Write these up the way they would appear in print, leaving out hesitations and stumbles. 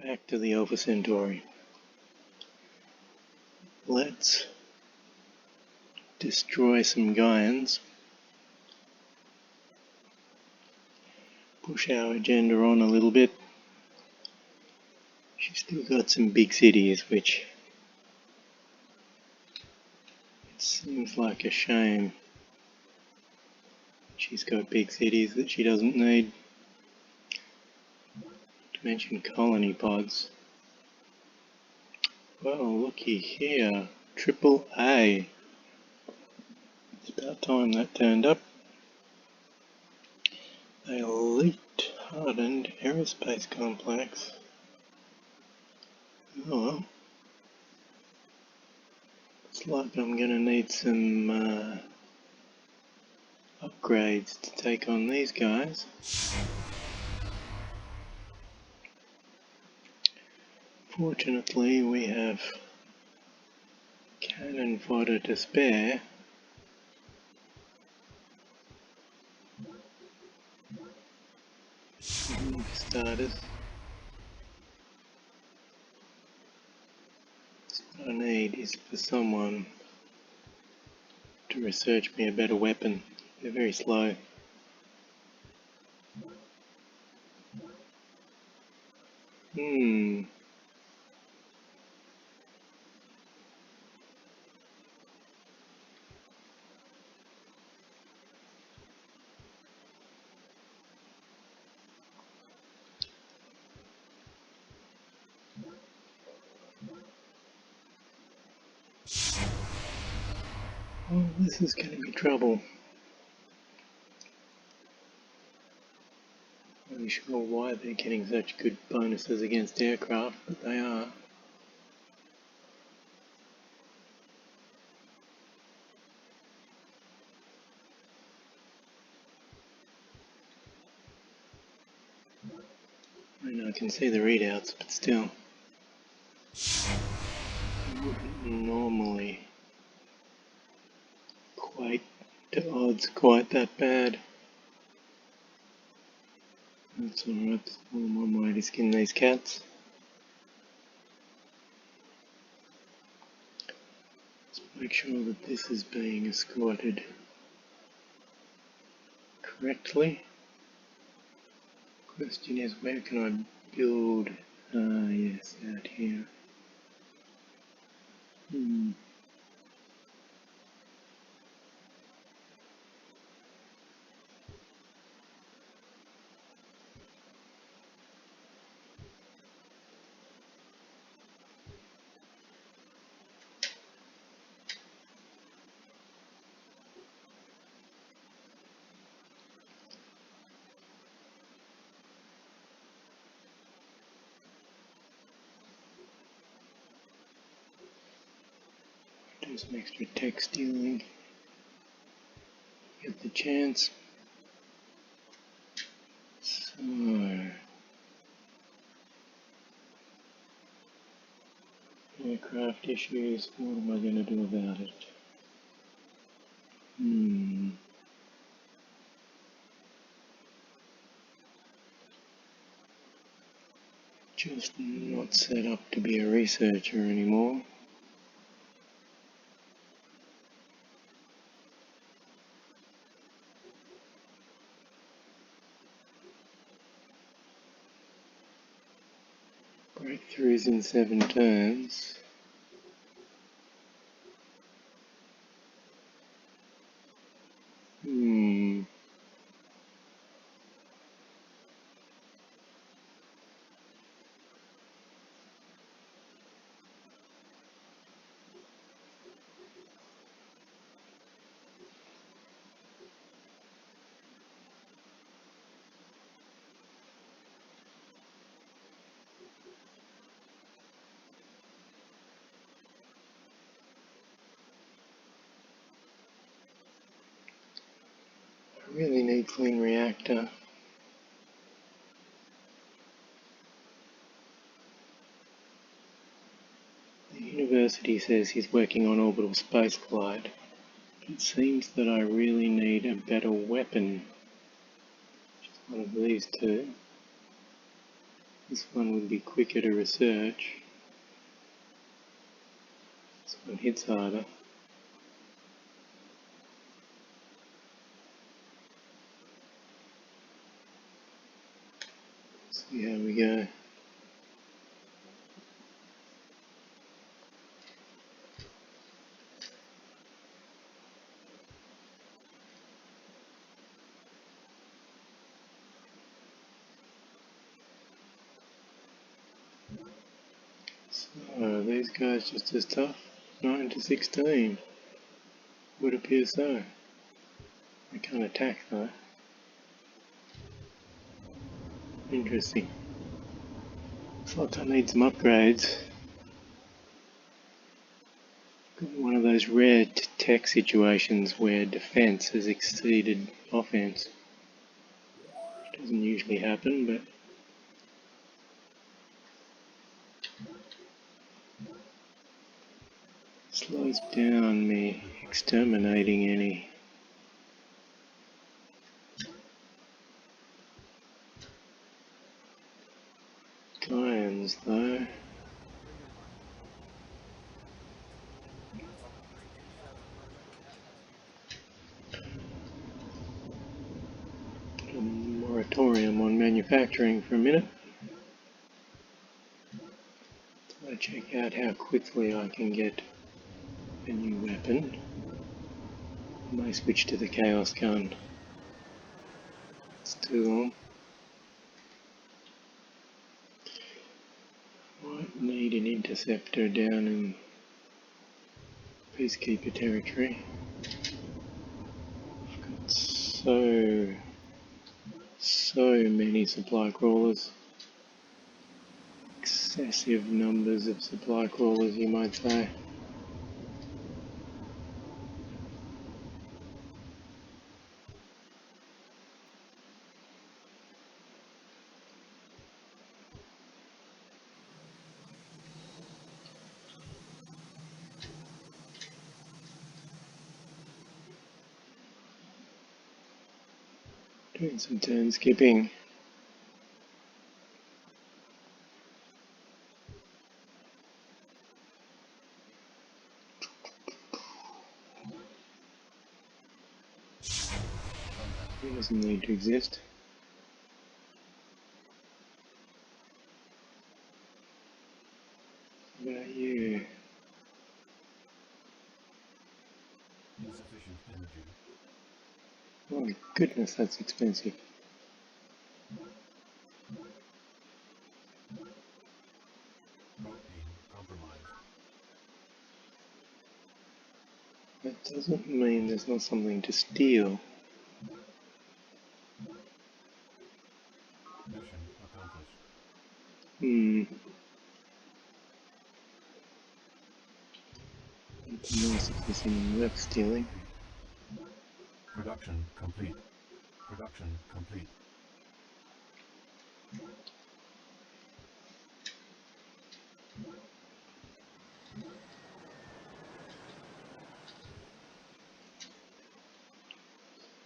Back to the Alpha Centauri. Let's destroy some Gaians. Push our agenda on a little bit. She's still got some big cities, which it seems like a shame. She's got big cities that she doesn't need. To mention colony pods. Well, looky here. Triple A. It's about time that turned up. The elite hardened aerospace complex. Oh well. Looks like I'm gonna need some upgrades to take on these guys. Fortunately, we have cannon fodder to spare. For starters. What I need is for someone to research me a better weapon. They're very slow. Oh, this is going to be trouble. I'm not sure why they're getting such good bonuses against aircraft, but they are. I mean, I can see the readouts, but still. It wouldn't normally equate to odds quite that bad. That's alright, I'm on my way to skin these cats. Let's make sure that this is being escorted correctly. Question is, where can I build? Yes, out here. Do some extra tech stealing. Get the chance. So, aircraft issues, what am I going to do about it? Just not set up to be a researcher anymore. Breakthroughs in 7 turns. I really need clean reactor. The university says he's working on orbital spaceflight. It seems that I really need a better weapon. Just one of these two. This one would be quicker to research. This one hits harder. See how we go. So these guys just as tough. 9 to 16. Would appear so. They can't attack though. Interesting. Looks like I need some upgrades. Got one of those rare tech situations where defense has exceeded offense. Which doesn't usually happen, but slows down me exterminating any Gaians though. A moratorium on manufacturing for a minute. I check out how quickly I can get a new weapon. I may switch to the chaos gun. It's too long. Might need an interceptor down in peacekeeper territory. I've got so many supply crawlers. Excessive numbers of supply crawlers, you might say. Doing some turn skipping. It doesn't need to exist. What about you? Insufficient energy. Oh my goodness, that's expensive. Propane compromised. That doesn't mean there's not something to steal. Mission accomplished. It's nice if there's any work stealing. Production complete. Production complete.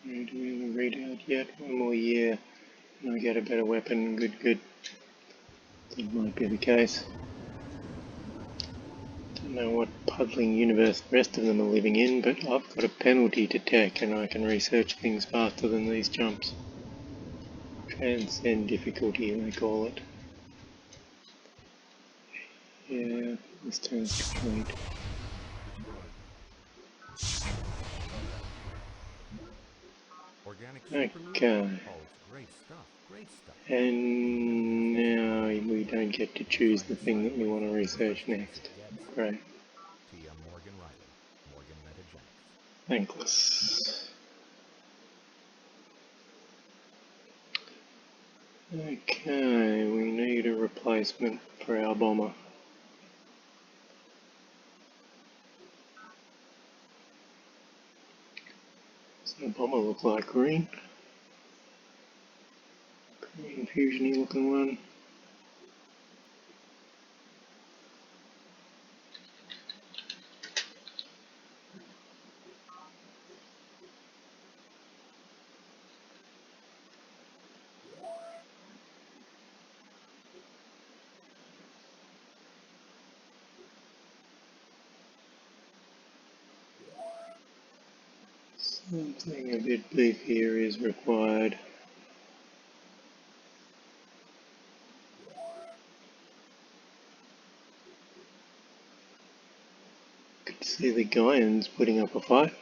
Do we have a readout yet? One more year and I get a better weapon. Good. That might be the case. Don't know what puddling universe the rest of them are living in, but I've got a penalty to tech and I can research things faster than these jumps. Transcend difficulty, they call it. Yeah, this turn's complete. Organic Okay. superloop? Oh, it's great stuff. Great stuff. And now we don't get to choose the thing that we want to research next. Great. T.M. Morgan Riley, Morgan Metagenics. Thankless. Okay, we need a replacement for our bomber. Does our bomber look like green? Green fusiony looking one. Something a bit beefier is required. Could see the Gaians putting up a fight.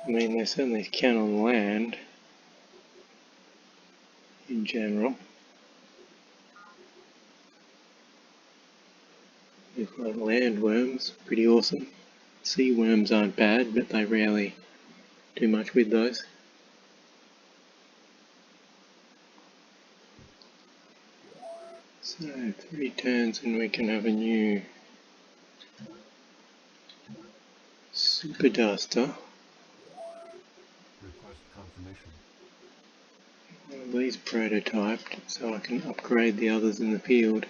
I mean, they certainly can on land in general. They've got landworms, pretty awesome. Sea worms aren't bad, but they rarely do much with those. So 3 turns and we can have a new super duster. Request confirmation. One of these prototyped so I can upgrade the others in the field.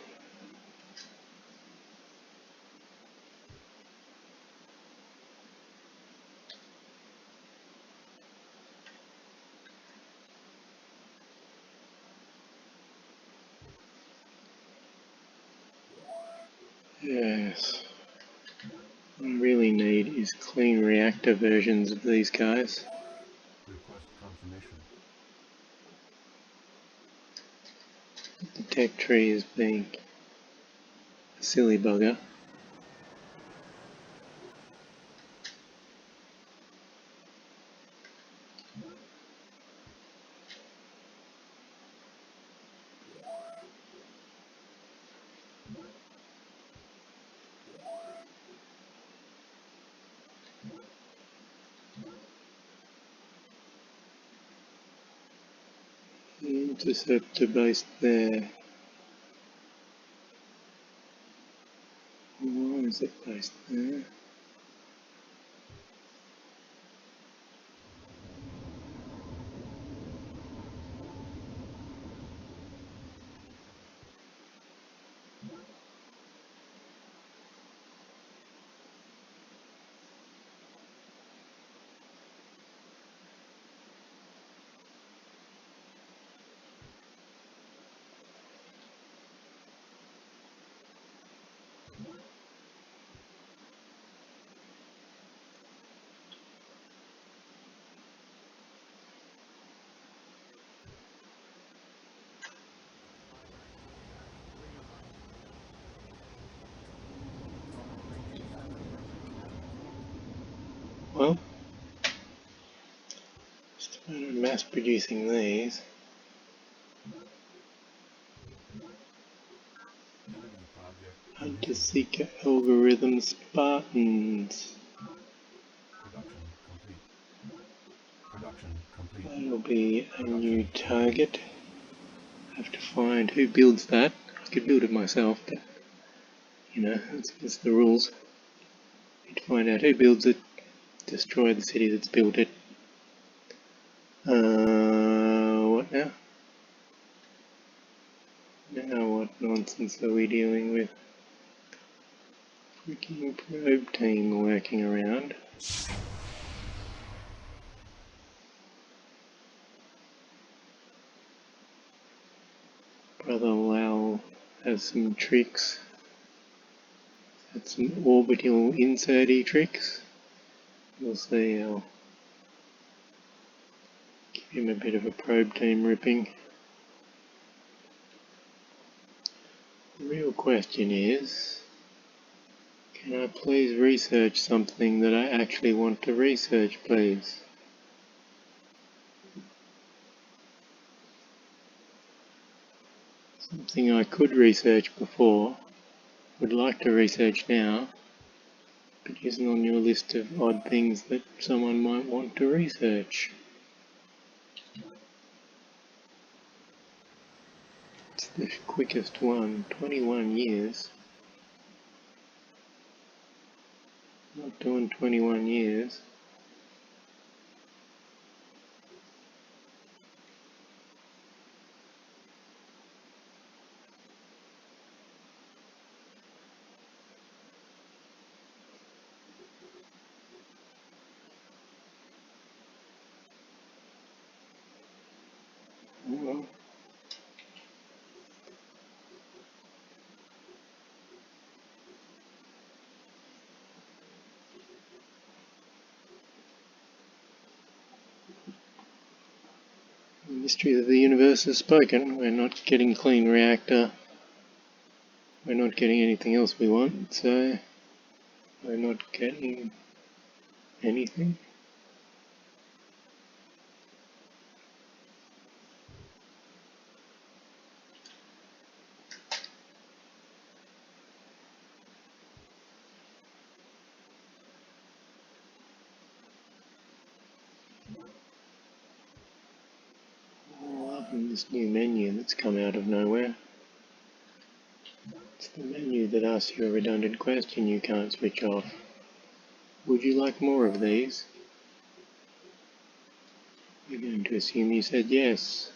Yes. What I really need is clean reactor versions of these guys. Request confirmation. The tech tree is being a silly bugger. The interceptor based there. Why is it based there? Well, started mass producing these. Enemy project Hunter initiated. Seeker Algorithm Spartans. Production complete. Production complete. That'll be a new Production complete. target. Have to find who builds that. I could build it myself, but you know, it's the rules. Need to find out who builds it, destroy the city that's built it. What now? Now what nonsense are we dealing with? Freaking probe team working around. Brother Lau has some tricks. Had some orbital inserty tricks. We'll see. I'll give him a bit of a probe team ripping. The real question is, can I please research something that I actually want to research, please? Something I could research before, would like to research now, but isn't on your list of odd things that someone might want to research. It's the quickest one, 21 years. Not doing 21 years. Well, The mystery of the universe is spoken. We're not getting clean reactor. We're not getting anything else we want, so we're not getting anything. Loving this new menu that's come out of nowhere. It's the menu that asks you a redundant question you can't switch off. Would you like more of these? You're going to assume you said yes.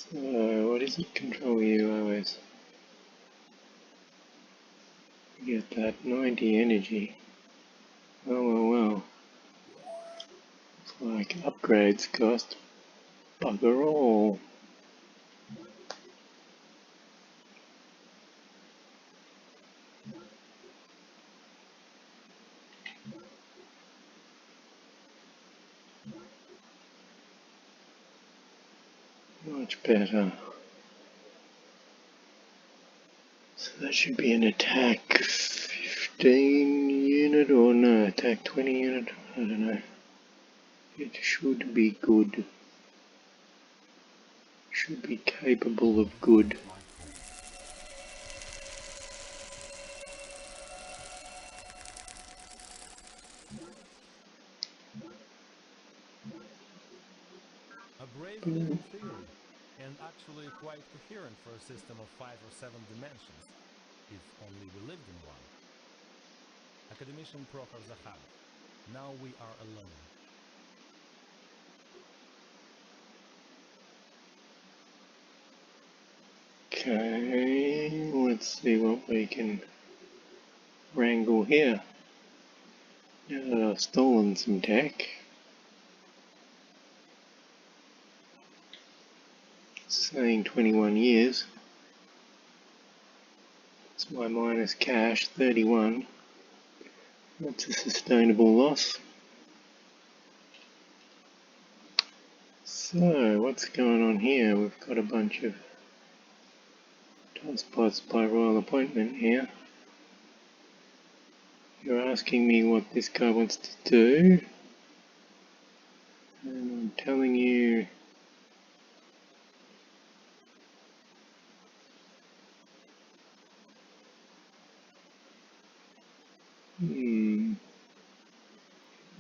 So, what is it? Control U OS. Get that 90 energy. Well. Looks like upgrades cost bugger all. Much better. So that should be an attack 15 unit or no, attack 20 unit. I don't know. It should be good. Should be capable of good. A brave little theory, and actually quite coherent for a system of 5 or 7 dimensions, if only we lived in one. Academician Prokhor Zakharov. Now we are alone. Okay, let's see what we can wrangle here. Now that I've stolen some tech. Saying 21 years. It's my minus cash, 31. That's a sustainable loss. So, what's going on here? We've got a bunch of spots by royal appointment here. You're asking me what this guy wants to do, and I'm telling you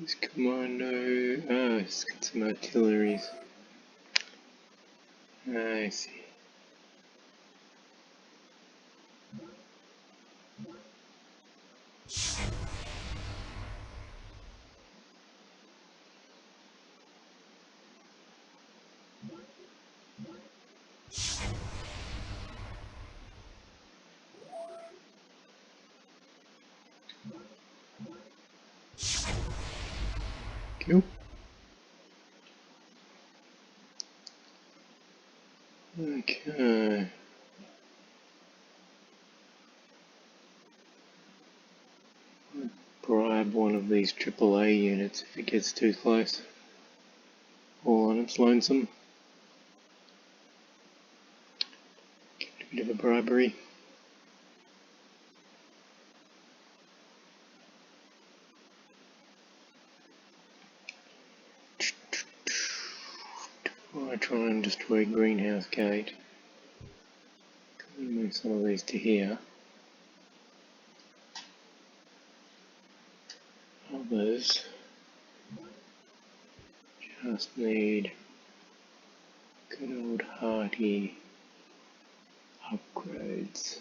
this commando, it's got some artilleries. I see. Cool. Okay. Bribe one of these AAA units if it gets too close. All on its lonesome. Get a bit of a bribery. I try and destroy greenhouse gate. Can we move some of these to here? Others just need good old hearty upgrades.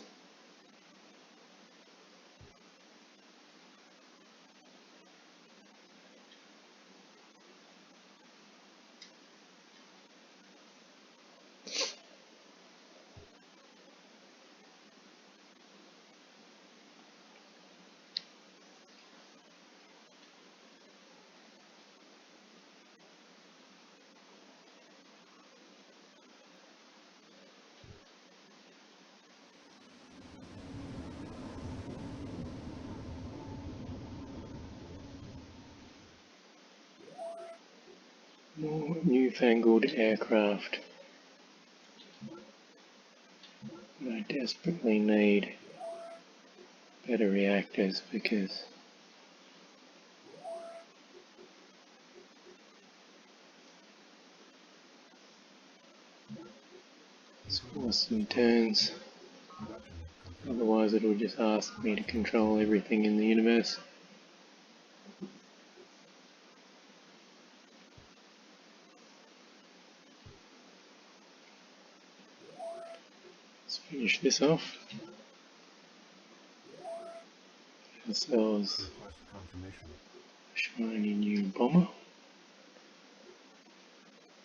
More newfangled aircraft. I desperately need better reactors because score some turns. Production complete. Otherwise it will just ask me to control everything in the universe. Let's finish this off. Ourselves Request confirmation. a shiny new bomber.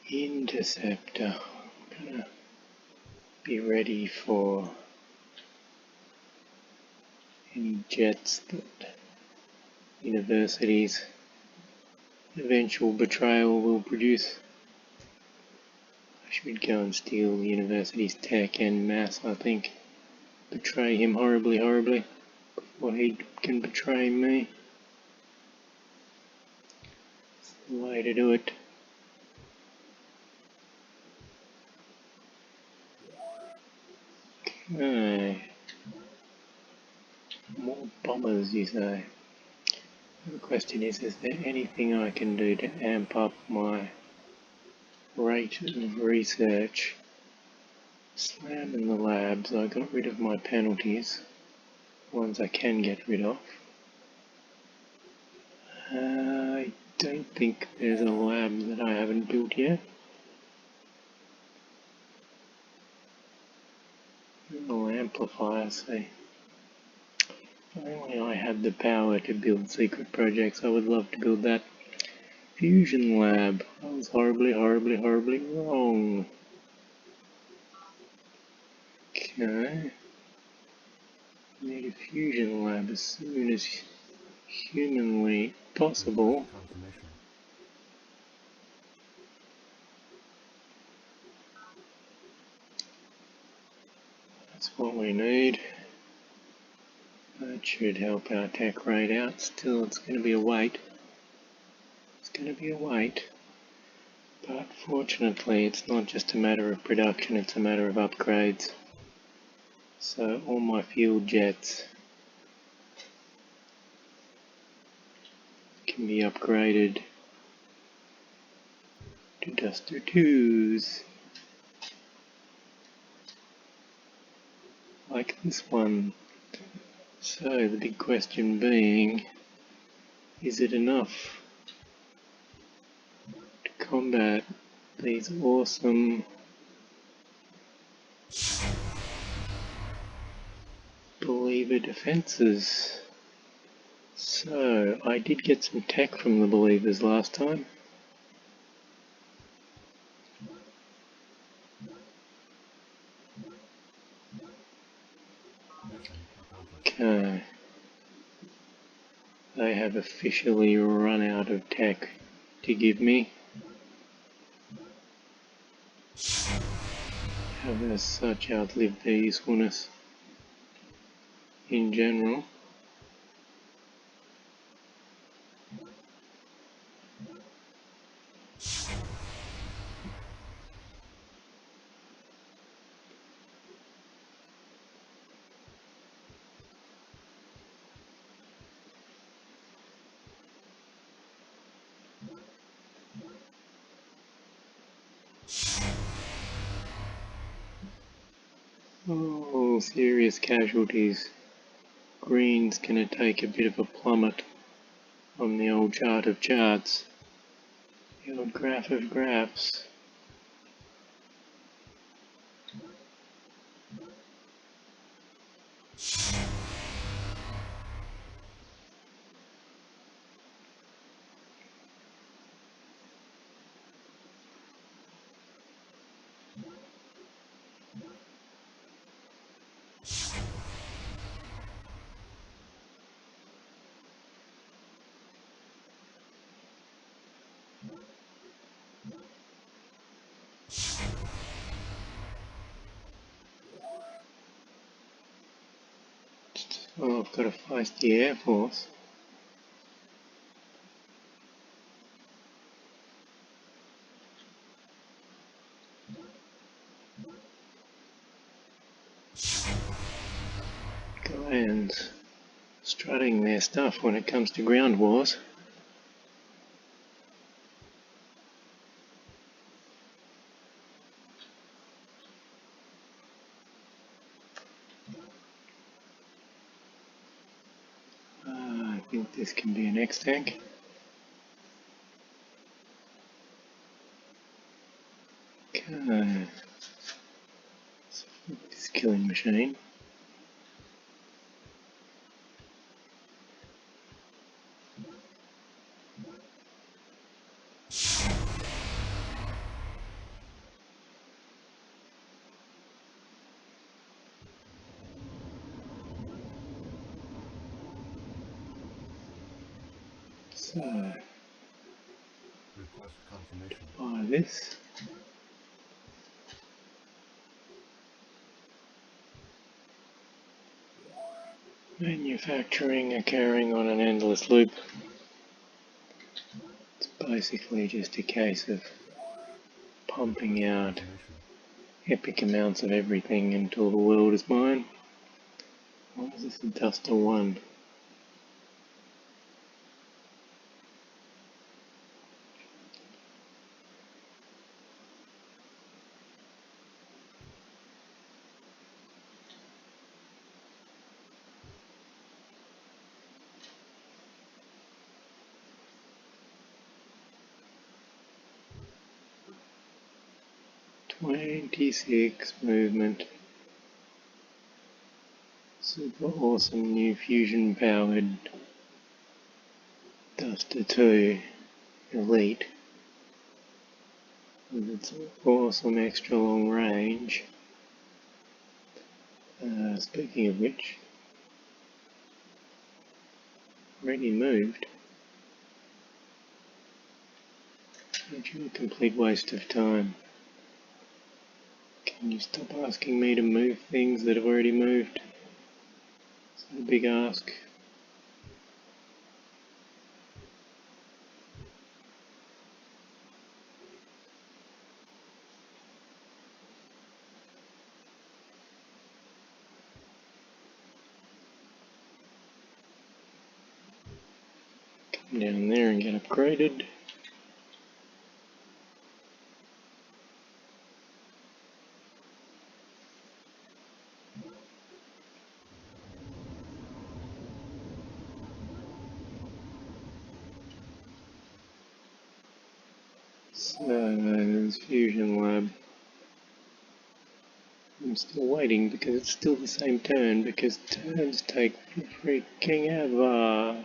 Interceptor. I'm gonna be ready for any jets that universities' eventual betrayal will produce. I should go and steal the university's tech en masse, I think. Betray him horribly, horribly, before he can betray me. It's the way to do it. Okay. More bombers, you say? The question is there anything I can do to amp up my rate of research? Slam in the labs. I got rid of my penalties, ones I can get rid of. I don't think there's a lab that I haven't built yet. I'll amplify, see. If only I had the power to build secret projects, I would love to build that. Fusion lab. I was horribly, horribly, horribly wrong. Okay. Need a fusion lab as soon as humanly possible. Request confirmation. That's what we need. That should help our tech rate out. Still, it's going to be a wait. It's going to be a wait. But fortunately, it's not just a matter of production, it's a matter of upgrades. So all my fuel jets can be upgraded to Duster 2s. Like this one. So the big question being, is it enough to combat these awesome believer defenses? So I did get some tech from the believers last time. Mission accomplished. Okay. They have officially run out of tech to give me. Have as such outlived their usefulness in general. Oh, serious casualties. Green's gonna take a bit of a plummet on the old chart of charts. The old graph of graphs. Oh, I've got a feisty Air Force. Gaians strutting their stuff when it comes to ground wars. I think this can be an X-tank. Okay. This killing machine. So, Request confirmation. buy this. Manufacturing are carrying on an endless loop. It's basically just a case of pumping out Confirmation. epic amounts of everything until the world is mine. Why is this a Duster 1? "26 movement. Super awesome new fusion powered Duster 2 Elite with its awesome extra long range. Speaking of which, already moved. Actually, a complete waste of time. Can you stop asking me to move things that have already moved? It's a big ask. Come down there and get upgraded. So, there's Fusion Lab. I'm still waiting because it's still the same turn because turns take freaking ever.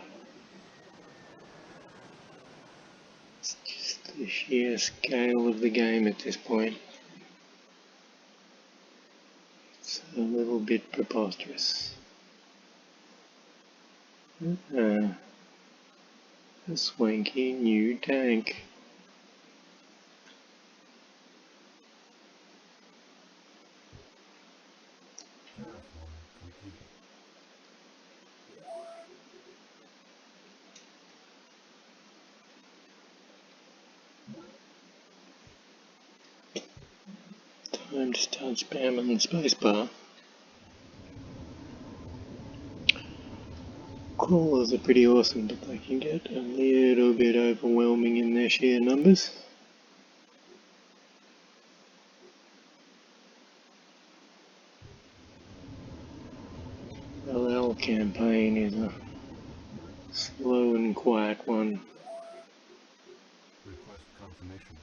It's just the sheer scale of the game at this point. It's a little bit preposterous. A swanky new tank. Terraform complete. Time to start spamming the spacebar. Crawlers are pretty awesome, but they can get a little bit overwhelming in their sheer numbers. The LL campaign is a slow and quiet one. Request confirmation.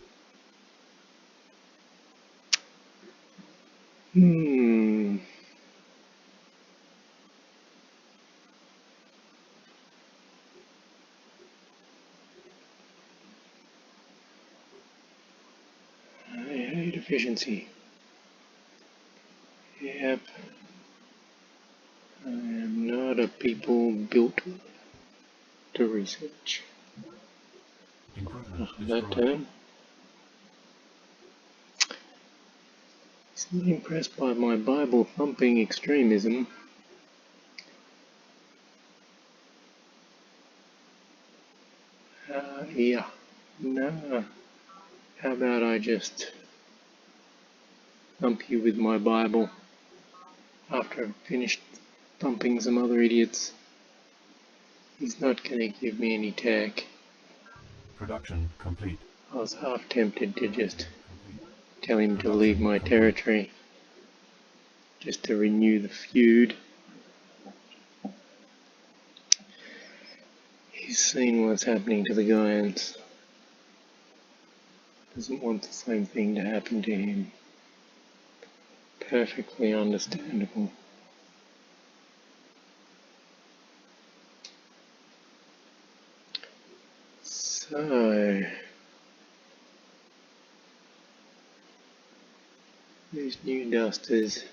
I hate efficiency. Yep. I am not a people built to research. Improvement That destroyed. turn. He's not impressed by my Bible thumping extremism. Yeah. No. How about I just thump you with my Bible? after I've finished bumping some other idiots. He's not going to give me any tech. Production complete. I was half tempted to just Complete. tell him to Production leave my complete. territory, just to renew the feud. He's seen what's happening to the Gaians. Doesn't want the same thing to happen to him. Perfectly understandable. So, these new dusters.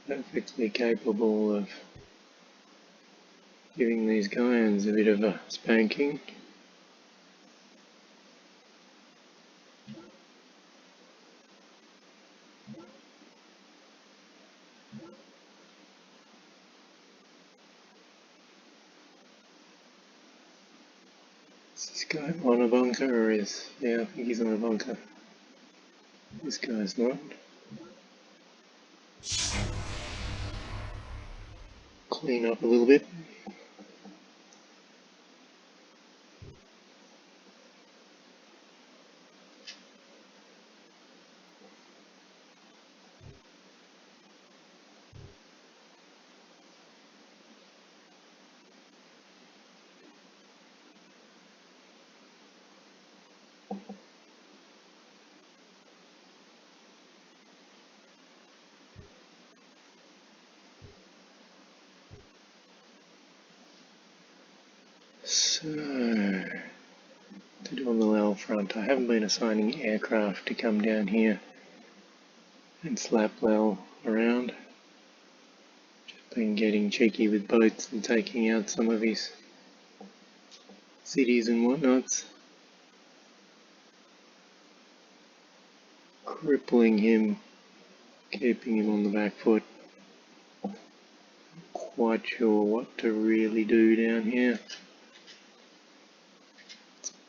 Perfectly capable of giving these Gaians a bit of a spanking. Is this guy on a bunker or is... Yeah, I think he's on a bunker. This guy's not. Clean up a little bit. So, to do on the Lowell front, I haven't been assigning aircraft to come down here and slap Lowell around. Just been getting cheeky with boats and taking out some of his cities and whatnots. Crippling him, keeping him on the back foot. Not quite sure what to really do down here.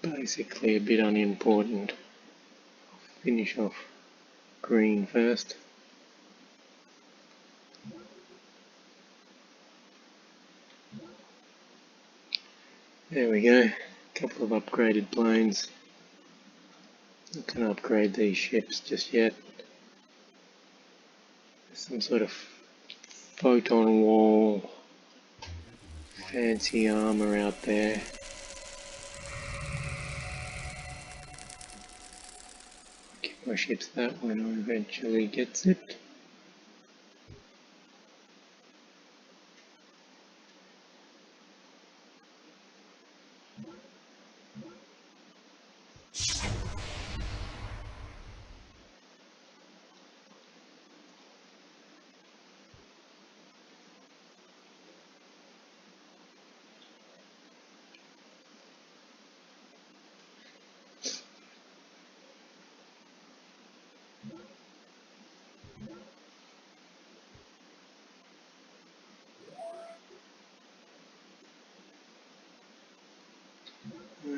Basically a bit unimportant. I'll finish off green first. There we go, a couple of upgraded planes. Not going to upgrade these ships just yet. There's some sort of photon wall, fancy armour out there. Give my ships that when I eventually gets it.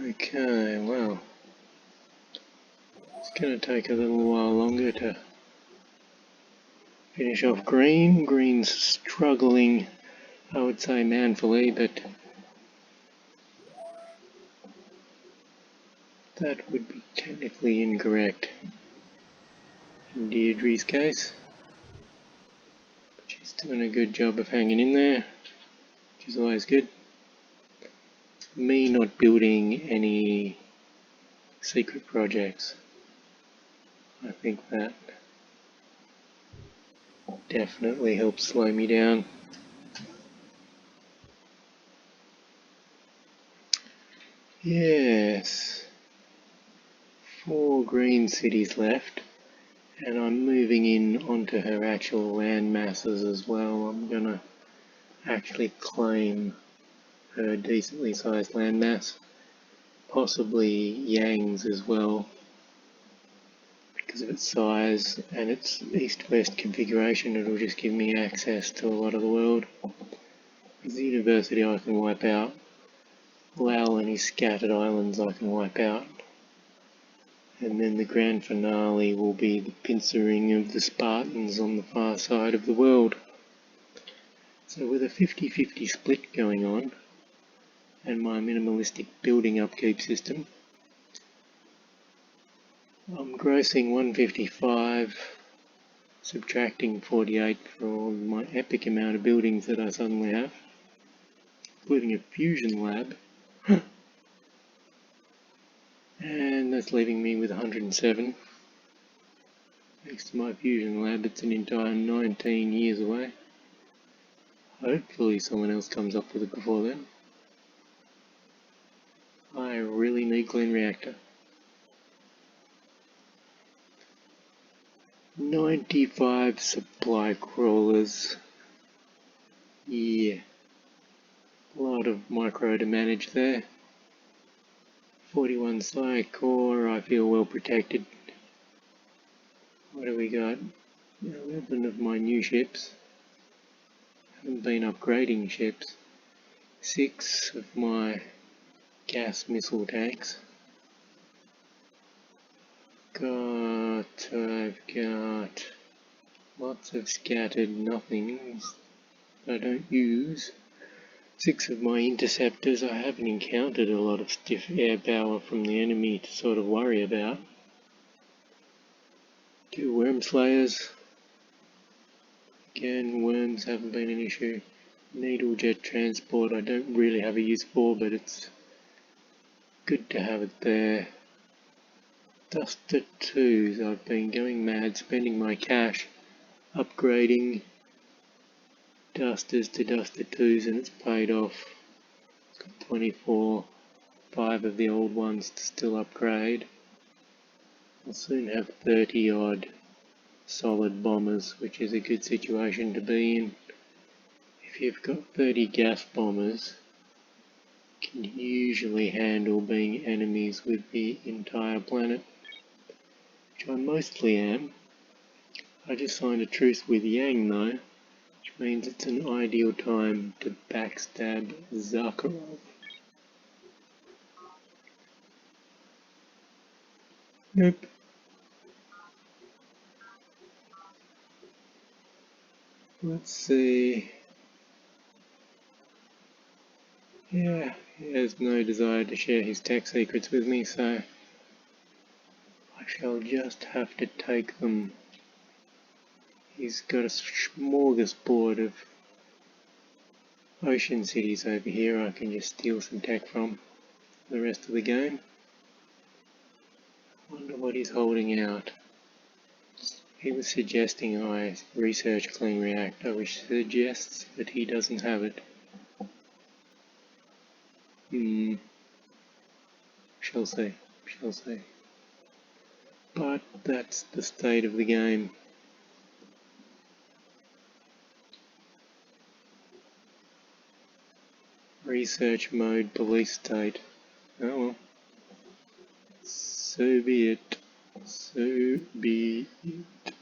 Okay, well, it's going to take a little while longer to finish off green. Green's struggling, I would say manfully, but that would be technically incorrect in Deirdre's case. But she's doing a good job of hanging in there, which is always good. Me not building any secret projects, I think that definitely helps slow me down. Yes, 4 green cities left, and I'm moving in onto her actual land masses as well. I'm gonna actually claim her decently sized landmass, possibly Yang's as well, because of its size and its east-west configuration. It'll just give me access to a lot of the world. As the university I can wipe out, Lao and his scattered islands I can wipe out, and then the grand finale will be the pincering of the Spartans on the far side of the world. So with a 50-50 split going on, and my minimalistic building upkeep system, I'm grossing 155, subtracting 48 for all my epic amount of buildings that I suddenly have, including a fusion lab, and that's leaving me with 107. Next to my fusion lab, it's an entire 19 years away. Hopefully someone else comes up with it before then. I really need clean reactor. 95 supply crawlers. Yeah. A lot of micro to manage there. 41 Psy core, I feel well protected. What do we got? 11 of my new ships. Haven't been upgrading ships. 6 of my gas missile tanks. I've got lots of scattered nothings I don't use. 6 of my interceptors. I haven't encountered a lot of stiff air power from the enemy to sort of worry about. 2 worm slayers. Again, worms haven't been an issue. Needle jet transport I don't really have a use for, but it's good to have it there. Duster 2s, I've been going mad spending my cash upgrading Dusters to Duster 2s, and it's paid off. It's got 24, 5 of the old ones to still upgrade. I'll soon have 30 odd solid bombers, which is a good situation to be in. If you've got 30 gas bombers, you can usually handle being enemies with the entire planet, which I mostly am. I just signed a truce with Yang though, which means it's an ideal time to backstab Zakharov. Nope. Let's see. Yeah, he has no desire to share his tech secrets with me, so I shall just have to take them. He's got a smorgasbord of ocean cities over here I can just steal some tech from the rest of the game. Wonder what he's holding out. He was suggesting I research clean reactor, which suggests that he doesn't have it. Shall see, shall see. But that's the state of the game. Research mode, police state. Oh well. So be it. So be it.